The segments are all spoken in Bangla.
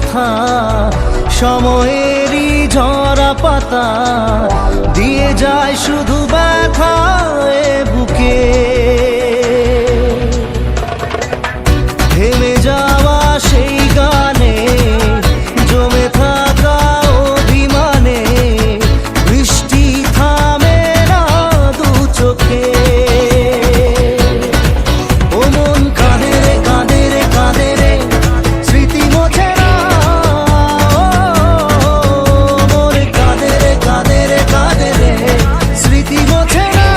কথা, সময়েরই ঝরা পাতা দিয়ে যায় শুধু ব্যথা এ বুকে। থেমে যাওয়া সেই গানে জমে থাকা অভিমানে বৃষ্টি থামে না দু চোখে। ও মন কাঁদে রে কাঁদে রে কাঁদে রে, স্মৃতি মোছে না। মন কাঁদে রে কাঁদে রে কাঁদে রে, স্মৃতি মোছে না।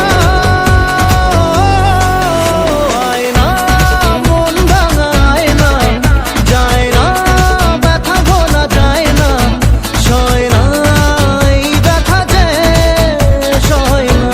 আয় না মন ভাঙায় না, যায় না ব্যথা ভোলা যায় না, সয় না এই ব্যথা যে সয় না।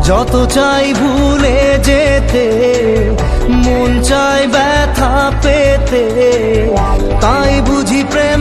যত চাই ভুলে যেতে, মন চায় ব্যথা পেতে, তাই বুঝি প্রেম